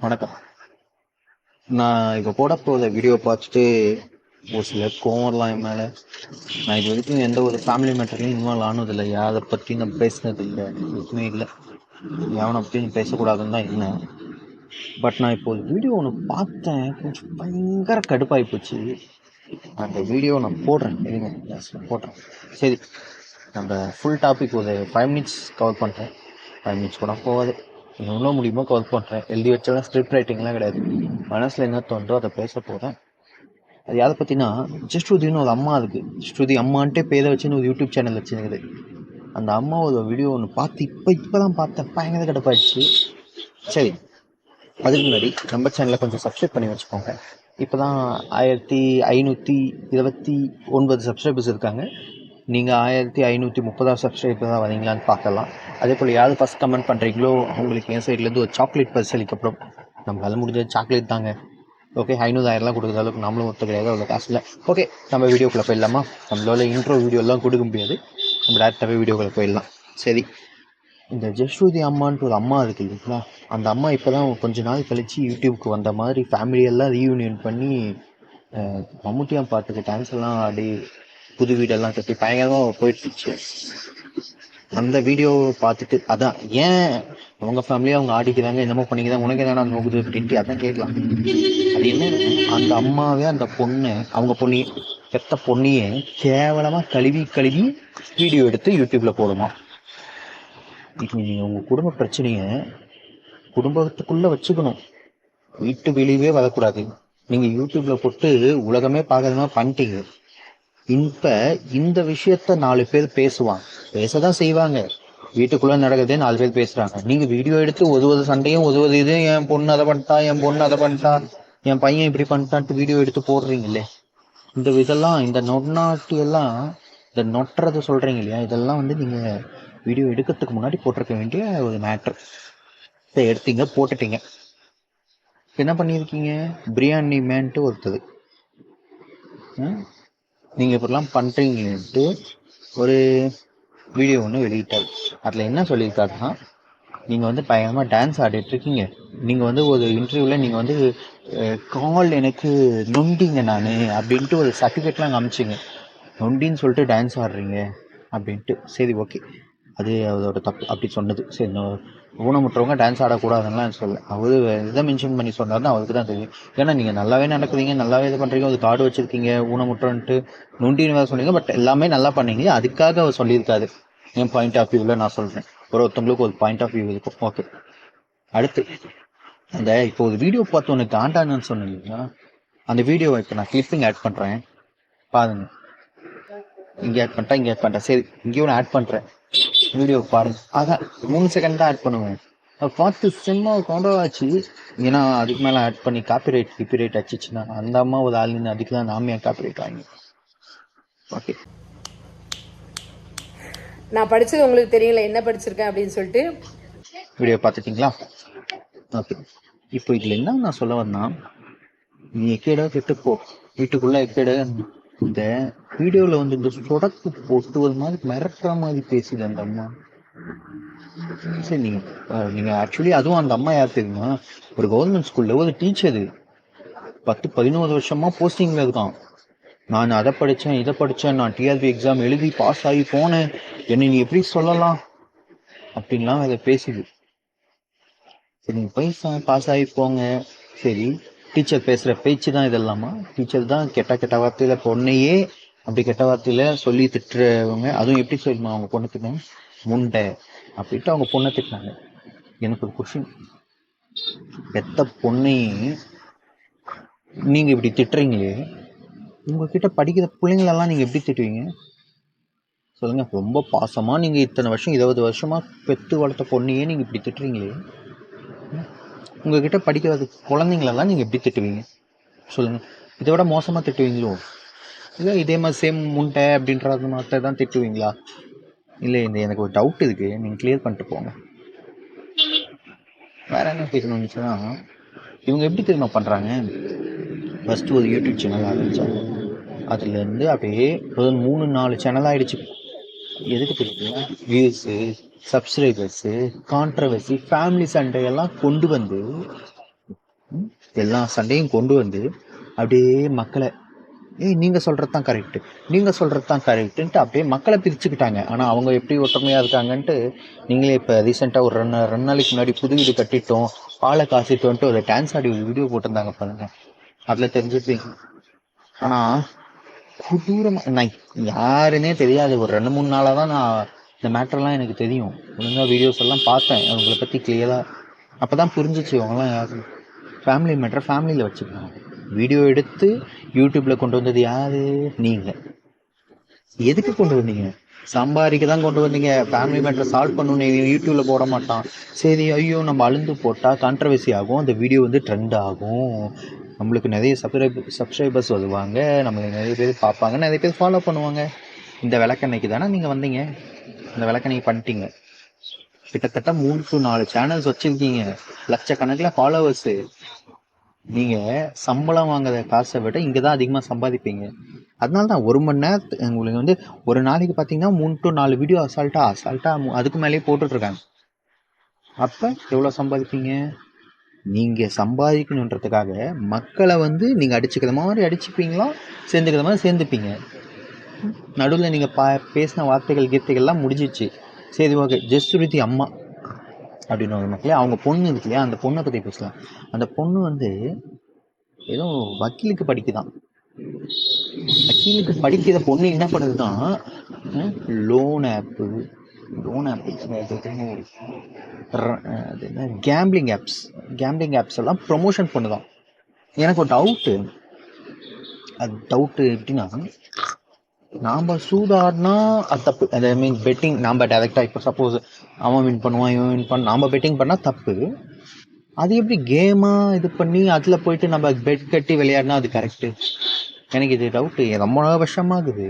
வணக்கம். நான் இப்போ போட போகிற வீடியோ பார்த்துட்டு ஒரு சில கோவம்லாம் என் மேலே. நான் இது வரைக்கும் எந்த ஒரு ஃபேமிலி மேட்டர்லையும் இன்வால்வ் ஆனதில்லை. யாரை பற்றி நான் பேசினது இல்லை, எதுவுமே இல்லை. எவனை பற்றி நீ பேசக்கூடாதுன்னு தான் என்ன. பட் நான் இப்போ ஒரு வீடியோ ஒன்று பார்த்தேன், கொஞ்சம் பயங்கர கடுப்பாகி போச்சு. அந்த வீடியோ நான் போடுறேன், இருங்க போடுறேன். சரி, நம்ம ஃபுல் டாபிக் ஒரு 5 மினிட்ஸ் கவர் பண்ணுறேன். 5 மினிட்ஸ் கூட போகாது, எவ்வளோ முடியுமோ கவர் பண்ணுறேன். எழுதி வச்சாலும் ஸ்கிரிப்ட் ரைட்டிங்லாம் கிடையாது, மனசில் என்ன தோன்றோ அதை பேச போகிறேன். அது யாரை பற்றினா, ஜஸ்ருதின்னு ஒரு அம்மா இருக்குது. ஸ்ருதி அம்மான்ட்டே பேரை வச்சுன்னு ஒரு யூடியூப் சேனல் வச்சுருக்குது. அந்த அம்மா ஒரு வீடியோ ஒன்று பார்த்து இப்போ தான் பார்த்தேன், பயங்கர கடுப்பாயிடுச்சு. சரி, அதுக்கு முன்னாடி நம்ம சேனலை கொஞ்சம் சப்ஸ்கிரைப் பண்ணி வச்சுக்கோங்க. இப்போ தான் 1529 சப்ஸ்கிரைபர்ஸ் இருக்காங்க. நீங்கள் 1530 சப்ஸ்கிரைபர் தான் வரீங்களான்னு பார்க்கலாம். அதே போல் யார் ஃபஸ்ட் கமெண்ட் பண்ணுறீங்களோ அவங்களுக்கு என் சைட்லேருந்து ஒரு சாக்லேட் பரிசளிக்கப்படும். நம்மளால முடிஞ்சது சாக்லேட் தாங்க. ஓகே, 500,000 கொடுக்குற அளவுக்கு நம்மளும் ஒத்து கிடையாது, அவ்வளோ காசு இல்லை. ஓகே, நம்ம வீடியோக்குள்ளே போயிடலாமா? நம்மளால இன்ட்ரோ வீடியோலாம் கொடுக்க முடியாது, நம்ம டேரெக்டாகவே வீடியோக்குள்ளே போயிடலாம். சரி, இந்த ஜஸ்ருதி அம்மான்ட்டு ஒரு அம்மா இருக்குது இல்லைங்களா, அந்த அம்மா இப்போ தான் கொஞ்ச நாள் கழித்து யூடியூப்க்கு வந்த மாதிரி ஃபேமிலியெல்லாம் ரீயூனியன் பண்ணி மம்முட்டியான் பாட்டுக்கு டான்ஸ் எல்லாம் ஆடி புது வீடெல்லாம் கட்டி பயங்கரமாக போயிட்டுருச்சு. அந்த வீடியோ பார்த்துட்டு அதான் ஏன் அவங்க ஃபேமிலியாக அவங்க ஆடிக்கிறாங்க, என்னமோ பண்ணிக்கிறாங்க, உனக்கு என்னடா நோக்குது அப்படின்ட்டு அதான் கேட்கலாம். அது என்ன, அந்த அம்மாவே அந்த பொண்ணு, அவங்க பொண்ணி பெத்த பொண்ணியே கேவலமாக கழுவி கழுவி வீடியோ எடுத்து யூடியூப்பில் போடுமா. இது உங்கள் குடும்ப பிரச்சனையை குடும்பத்துக்குள்ளே வச்சுக்கணும், வீட்டு வெளியவே வரக்கூடாது. நீங்கள் யூடியூப்பில் போட்டு உலகமே பார்க்கறதுமா பண்ணிட்டீங்க. இப்ப இந்த விஷயத்த 4 பேர் பேசுவாங்க, பேசதான் செய்வாங்க. வீட்டுக்குள்ள நடக்கிறதே 4 பேர் பேசுறாங்க. நீங்க வீடியோ எடுத்து ஒதுவது சண்டையும் ஒதுவது இது, என் பொண்ணு அதை பண்ணிட்டா, என் பொண்ணு அதை பண்ணிட்டா, என் பையன் இப்படி பண்ணிட்டான்ட்டு வீடியோ எடுத்து போடுறீங்களே. இந்த இதெல்லாம், இந்த நொன்னாட்டி எல்லாம், இந்த நொட்டுறதை சொல்றீங்க இல்லையா, இதெல்லாம் வந்து நீங்க வீடியோ எடுக்கிறதுக்கு முன்னாடி போட்டிருக்க வேண்டிய ஒரு மேட்டர். இதை எடுத்தீங்க, போட்டுட்டீங்க. என்ன பண்ணியிருக்கீங்க? பிரியாணி மேன்ட்டு ஒருத்தது நீங்கள் இப்படிலாம் பண்ணுறீங்கன்ட்டு ஒரு வீடியோ ஒன்று வெளியிட்டார். அதில் என்ன சொல்லியிருக்காருன்னா, நீங்கள் வந்து பயங்கரமாக டான்ஸ் ஆடிட்டுருக்கீங்க. நீங்கள் வந்து ஒரு இன்டர்வியூவில் நீங்கள் வந்து கால் எனக்கு நொண்டிங்க நான் அப்படின்ட்டு ஒரு சர்டிஃபிகேட்லாம் காமிச்சிங்க. நொண்டின்னு சொல்லிட்டு டான்ஸ் ஆடுறீங்க அப்படின்ட்டு. சரி, ஓகே, அது அதோட தப்பு அப்படி சொன்னது. சரி, ஊனமுற்றவங்க டான்ஸ் ஆடக்கூடாதுன்னெலாம் சொல்ல, அவர் இதை மென்ஷன் பண்ணி சொன்னார்னு அவருக்கு தான் தெரியும். ஏன்னா நீங்கள் நல்லாவே நடக்குறீங்க, நல்லாவே இது பண்ணுறீங்க, ஒரு கார்டு வச்சுருக்கீங்க, ஊனமுற்றன்ட்டு நொண்டின்னு வேறு சொன்னீங்க. பட் எல்லாமே நல்லா பண்ணீங்க, அதுக்காக அவர் சொல்லியிருக்காரு. என் பாயிண்ட் ஆஃப் வியூவில் நான் சொல்கிறேன், ஒருத்தவங்களுக்கு ஒரு பாயிண்ட் ஆஃப் வியூ இருக்கும். ஓகே, அடுத்து அந்த இப்போ ஒரு வீடியோ பார்த்து உனக்கு ஆண்டானு சொன்னீங்கன்னா, அந்த வீடியோவை இப்போ நான் கிளிப்பிங் ஆட் பண்ணுறேன் பாருங்க. இங்கே ஆட் பண்ணிட்டேன், இங்கே ஆட் பண்ணிட்டேன். சரி, இங்கேயும் நான் ஆட் பண்ணுறேன், வீடியோ பாருங்க. அதான் 3 செகண்ட் தான் ஆட் பண்ணுவேன். பார்த்து செம்ம கொண்டாச்சு. ஏன்னா அதுக்கு மேலே ஆட் பண்ணி காப்பிரைட் ஆச்சுன்னா அந்த அம்மா ஒரு ஆளுன்னு அதுக்கு தான் நாமே காப்பிரைட் வாங்கி. ஓகே, நான் படிச்சது உங்களுக்கு தெரியல என்ன படிச்சிருக்கேன் அப்படின்னு சொல்லிட்டு. வீடியோ பார்த்துட்டிங்களா? ஓகே, இப்போ இதில் என்ன நான் சொல்ல வந்தா, நீ எக்கேடா கெட்டுப்போ, வீட்டுக்குள்ளே எக்கேட. இந்த வீடியோவில் வந்து இந்த சொடக்கு போட்டு ஒரு மாதிரி மிரட்டுற மாதிரி பேசுது அந்த அம்மா. சரி, நீங்கள் ஆக்சுவலி அதுவும் அந்த அம்மா யார் தெரியுமா? ஒரு கவர்மெண்ட் ஸ்கூலில் ஒரு டீச்சரு, 10-11 வருஷமாக போஸ்டிங்கில் இருக்கான். நான் அதை படித்தேன், இதை படித்தேன், நான் டிஆர்பி எக்ஸாம் எழுதி பாஸ் ஆகி போனேன், என்னை நீ எப்படி சொல்லலாம் அப்படின்லாம் அதை பேசுது. சரி, நீங்கள் பாஸ் ஆகி போங்க. சரி, டீச்சர் பேசுகிற பேச்சு தான் இதெல்லாமா? டீச்சர் தான் கெட்ட வார்த்தையில் பொண்ணையே அப்படி கெட்ட வார்த்தையில் சொல்லி திட்டுறவங்க. அதுவும் எப்படி சொல்லுமா அவங்க பொண்ணு திட்டினாங்க, முண்டை அப்படின்ட்டு அவங்க பொண்ணை திட்டினாங்க. எனக்கு ஒரு கொஷின், பெத்த பொண்ணையே நீங்கள் இப்படி திட்டுறீங்களே, உங்ககிட்ட படிக்கிற பிள்ளைங்களெல்லாம் நீங்கள் எப்படி திட்டுவீங்க சொல்லுங்கள்? ரொம்ப பாசமாக நீங்கள் இத்தனை வருஷம் 20 வருஷமாக பெற்று வளர்த்த பொண்ணையே நீங்கள் இப்படி திட்டுறீங்களே, உங்ககிட்ட படிக்கிறது குழந்தைங்களெல்லாம் நீங்கள் எப்படி திட்டுவீங்க சொல்லுங்கள்? இதை விட மோசமாக திட்டுவீங்களோ? இல்லை இதே மாதிரி சேம் முண்டை அப்படின்றது மாதிரி தான் திட்டுவீங்களா? இல்லை, இந்த எனக்கு ஒரு டவுட் இருக்குது, நீங்கள் கிளியர் பண்ணிட்டு போங்க. வேறு என்ன கேட்கணும்னுச்சுன்னா, இவங்க எப்படி தெரியுமா பண்ணுறாங்க? ஃபஸ்ட்டு ஒரு யூடியூப் சேனல் ஆரம்பித்தாங்க, அதுலேருந்து அப்படியே ஒரு 3-4 சேனல் ஆகிடுச்சு. எதுக்கு தெரியுங்களா? வியூஸு, சப்ஸ்கிரைபர்ஸு, கான்ட்ரவர்சி, ஃபேமிலி சண்டையெல்லாம் கொண்டு வந்து எல்லா சண்டையும் கொண்டு வந்து அப்படியே மக்களை நீங்கள் சொல்கிறது தான் கரெக்டு, நீங்கள் சொல்கிறது தான் கரெக்டுன்ட்டு அப்படியே மக்களை பிரிச்சுக்கிட்டாங்க. ஆனால் அவங்க எப்படி ஒற்றுமையாக இருக்காங்கன்ட்டு நீங்களே இப்போ ரீசெண்டாக ஒரு ரெண்டு நாளைக்கு முன்னாடி புது வீடு கட்டிட்டோம், பாலை காசிட்டோன்ட்டு ஒரு டான்ஸ் ஆடி ஒரு வீடியோ போட்டிருந்தாங்க பாருங்க, அதில் தெரிஞ்சுப்பீங்க. ஆனால் கொடூரமாக நான் யாருன்னே தெரியாது, ஒரு 2-3 நாளாக தான் நான் இந்த மேட்டர்லாம் எனக்கு தெரியும். ஒழுங்காக வீடியோஸ் எல்லாம் பார்த்தேன் அவங்கள பற்றி கிளியராக. அப்போ தான் புரிஞ்சிச்சு அவங்களாம் யாரு. ஃபேமிலி மேட்டர் ஃபேமிலியில் வச்சுக்கணும். வீடியோ எடுத்து யூடியூப்பில் கொண்டு வந்தது யார்? நீங்கள். எதுக்கு கொண்டு வந்தீங்க? சம்பாதிக்க தான் கொண்டு வந்தீங்க. ஃபேமிலி மேட்டரை சால்வ் பண்ணணும் யூடியூப்பில் போட மாட்டான். சரி, ஐயோ நம்ம அழுந்து போட்டால் கான்ட்ரவர்சி ஆகும், அந்த வீடியோ வந்து ட்ரெண்ட் ஆகும், நம்மளுக்கு நிறைய சப்ஸ்கிரைபர்ஸ் வருவாங்க, நம்மளுக்கு நிறைய பேர் பார்ப்பாங்க, நிறைய பேர் ஃபாலோ பண்ணுவாங்க. இந்த விளக்கெண்ணைக்கு தானே நீங்கள் வந்தீங்க. இந்த விளக்கெண்ணை பண்ணிட்டீங்க. கிட்டத்தட்ட 3 to 4 சேனல்ஸ் வச்சுருக்கீங்க, லட்சக்கணக்கில் ஃபாலோவர்ஸு. நீங்கள் சம்பளம் வாங்குற காசை விட இங்கே தான் அதிகமாக சம்பாதிப்பீங்க. அதனால தான் 1 மணி நேரத்துக்கு உங்களுக்கு வந்து ஒரு நாளைக்கு பார்த்தீங்கன்னா 3 to 4 வீடியோ அசால்ட்டாக அதுக்கு மேலேயே போட்டுட்ருக்காங்க. அப்போ எவ்வளோ சம்பாதிப்பீங்க? நீங்கள் சம்பாதிக்கணுன்றதுக்காக மக்களை வந்து நீங்கள் அடிச்சுக்கிற மாதிரி அடிச்சுப்பீங்களா, சேர்ந்துக்கிற மாதிரி சேர்ந்துப்பீங்க. நடுவில் நீங்கள் பேசின வார்த்தைகள் கீர்த்தைகள்லாம் முடிஞ்சிச்சு. சரி, ஓகே. ஜெயசுருதி அம்மா அப்படின்னு ஒரு மக்களே, அவங்க பொண்ணு இருக்கு இல்லையா, அந்த பொண்ணை பற்றி பேசலாம். அந்த பொண்ணு வந்து ஏதோ வக்கீலுக்கு படிக்குதான். வக்கீலுக்கு படிக்கிற பொண்ணு என்ன பண்ணுதுதான், லோன் ஆப்பு கேம்பிளிங் ஆப்ஸ் எல்லாம் ப்ரொமோஷன் பண்ணுதான். எனக்கு ஒரு டவுட்டு எப்படின்னா, நாம் சூதாடினா அது தப்பு. அது மீன் பெட்டிங் நாம் டேரெக்டாக இப்போ சப்போஸ் அவன் வின் பண்ணுவான் இவன் வின் பண்ண நாம் பெட்டிங் பண்ணால் தப்பு. அது எப்படி கேமாக இது பண்ணி அதில் போயிட்டு நம்ம பெட் கட்டி விளையாடினா அது கரெக்டு? எனக்கு இது டவுட்டு ரொம்ப வருஷமாகுது.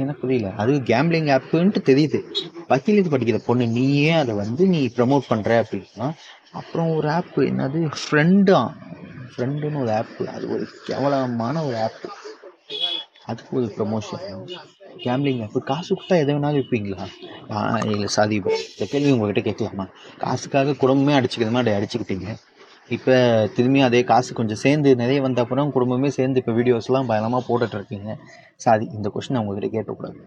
எனக்கு புரியல. அது கேம்பிளிங் ஆப்புன்ட்டு தெரியுது. வக்கீலுக்கு படிக்கிற பொண்ணு நீயே அதை வந்து நீ ப்ரமோட் பண்ணுற அப்படின்னா, அப்புறம் ஒரு ஆப்பு என்னது ஃப்ரெண்டுன்னு ஒரு ஆப்பு, அது ஒரு கேவலமான ஒரு ஆப்பு, அதுக்கு ஒரு ப்ரமோஷன். கேம்பிளிங் ஆப்பு காசு கொடுத்தா எதை வேணாலும் விற்பீங்களா? இல்லை சாதி, இந்த கேள்வி உங்கள்கிட்ட கேட்கலாமா? காசுக்காக குடும்பமே அடிச்சுக்கிற மாதிரி அடிச்சுக்கிட்டீங்க. இப்போ திரும்பியும் அதே காசு கொஞ்சம் சேர்ந்து நிறைய வந்த அப்புறம் குடும்பமே சேர்ந்து இப்போ வீடியோஸ்லாம் பயங்கரமாக போட்டுட்ருக்கீங்க. சாதி, இந்த கொஸ்டின் உங்கள்கிட்ட கேட்கக்கூடாது.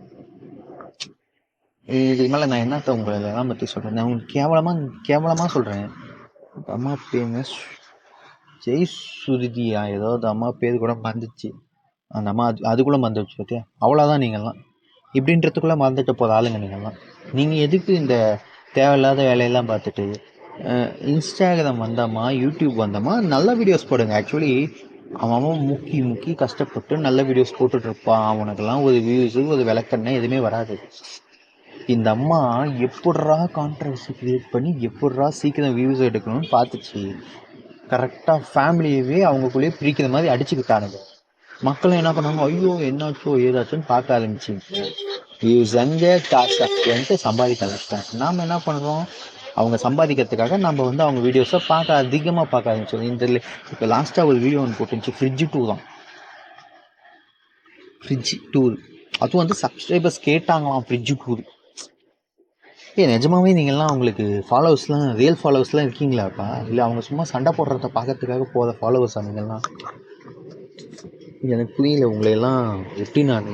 இதுக்கு மேலே நான் என்னத்த உங்களை எல்லாம் பற்றி சொல்கிறேன்? நான் உங்களுக்கு கேவலமாக சொல்கிறேன். அம்மா பேருங்க ஜெயசுருதியா, ஏதாவது அம்மா பேர் கூட மறந்துச்சு. அந்த அம்மா அது கூட மறந்துச்சு பார்த்தியா? அவ்வளோதான். நீங்கள்லாம் இப்படின்றதுக்குள்ளே மறந்துட்டு போகிற ஆளுங்க நீங்கள்லாம். நீங்கள் எதுக்கு இந்த தேவையில்லாத வேலையெல்லாம் பார்த்துட்டு இன்ஸ்டாகிராம் வந்தாமா, யூடியூப் வந்தாமா, நல்ல வீடியோஸ் போடுங்க. ஆக்சுவலி அவன் முக்கி கஷ்டப்பட்டு நல்ல வீடியோஸ் போட்டுட்ருப்பான். அவனுக்கெல்லாம் ஒரு வியூஸு ஒரு விளக்கண்ணே எதுவுமே வராது. இந்த அம்மா எப்பட்றா கான்ட்ரவர்சி க்ரியேட் பண்ணி எப்பட்றா சீக்கிரம் வியூஸ் எடுக்கணும்னு பார்த்துச்சு. கரெக்டாக ஃபேமிலியவே அவங்களுக்குள்ளேயே பிரிக்கிற மாதிரி அடிச்சுக்கிட்டானுங்க. மக்களும் என்ன பண்ணாங்க, ஐயோ என்னாச்சோ ஏதாச்சுன்னு பார்க்க ஆரம்பிச்சு வியூஸ் எங்கே காசு சம்பாதிக்க ஆரம்பிச்சிட்டாங்க. நாம் என்ன பண்ணுறோம், அவங்க சம்பாதிக்கிறதுக்காக நம்ம வந்து அவங்க வீடியோஸை அதிகமாக பார்க்க ஆரம்பிச்சோம். இந்த இப்போ லாஸ்ட்டாக ஒரு வீடியோ ஒன்று போட்டுருந்துச்சு, ஃப்ரிட்ஜு டூர். அதுவும் வந்து சப்ஸ்கிரைபர்ஸ் கேட்டாங்களாம் ஃப்ரிட்ஜு டூர். நிஜமாவே நீங்கள்லாம் அவங்களுக்கு ஃபாலோவர்ஸ்லாம் ரியல் ஃபாலோவர்ஸ்லாம் இருக்கீங்களாப்பா? இல்லை அவங்க சும்மா சண்டை போடுறத பார்க்கறதுக்காக போகிற ஃபாலோவர்ஸ் நீங்கள்லாம்? எனக்கு புரியல. உங்களையெல்லாம் எப்படி நான்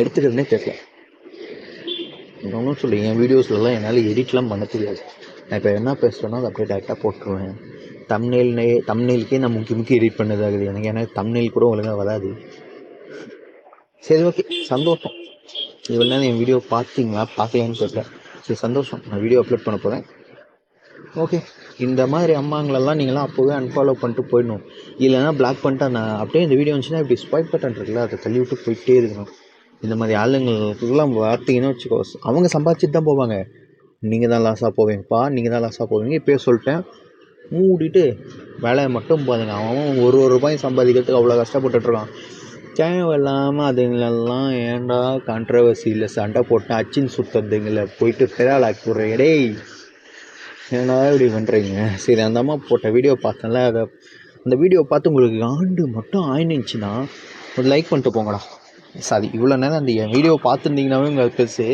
எடுத்துக்கிறதுனே தெரியல. ஒன்றும் சொல்லி என் வீடியோஸ்லலாம் என்னால் எடிட்லாம் பண்ண தெரியாது. நான் இப்போ என்ன பேசுகிறேன்னா அதை அப்படியே டேரெக்டாக போட்டுருவேன். தம்ப்நெயிலுக்கே நான் முக்கி எடிட் பண்ணதாகுது எனக்கு. ஏன்னா தம்ப்நெயில் கூட ஒழுங்காக வராது. சரி, ஓகே, சந்தோஷம். இவ்வளோ நேரம் என் வீடியோ பார்த்தீங்களா பார்க்கலான்னு தெரியல. சரி, சந்தோஷம். நான் வீடியோ அப்லோட் பண்ண போகிறேன். ஓகே, இந்த மாதிரி அம்மாங்களெல்லாம் நீங்களாம் அப்போவே அன்ஃபாலோ பண்ணிட்டு போயிடணும். இல்லைன்னா பிளாக் பண்ணிட்டா நான் அப்படியே இந்த வீடியோ வந்துச்சுன்னா இப்படி ஸ்வைப் பட்டன் இருக்குல்ல, அதை தள்ளி விட்டு போயிட்டே இருக்கணும். இந்த மாதிரி ஆளுங்களுக்குலாம் பார்த்தீங்கன்னா வச்சுக்கோ, அவங்க சம்பாதிச்சுட்டு தான் போவாங்க. நீங்கள் தான் லாஸாக போவீங்கப்பா, நீங்கள் தான் லாஸாக போவீங்க. இப்போயே சொல்லிட்டேன், மூடிட்டு வேலையை மட்டும் பாருங்க. அவன் ஒரு ரூபாயும் சம்பாதிக்கிறதுக்கு அவ்வளோ கஷ்டப்பட்டுட்ருக்கான். தேவையில்லாமல் அதுங்களெல்லாம் ஏன்டா கான்ட்ரவர்சியில் சண்டை போட்டு அச்சின்னு சுற்றுறதுங்களை போயிட்டு பெராலாக்கி விட்றேன். டேய், ஏன்னா இப்படி பண்ணுறீங்க? சரி, அந்த அம்மா போட்ட வீடியோ பார்த்தேன்ல, அந்த வீடியோ பார்த்து உங்களுக்கு ஆண்டு மட்டும் ஆயினுச்சுன்னா ஒரு லைக் பண்ணிட்டு போங்கடா. சாரி, இவ்வளோ நேரம் அந்த என் வீடியோ பார்த்துருந்தீங்கன்னாவே உங்களுக்கு பெருசு.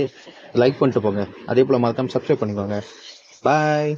லைக் பண்ணிட்டு போங்க. அதே போல் மறக்காமல் சப்ஸ்கிரைப் பண்ணிக்கோங்க. பாய்.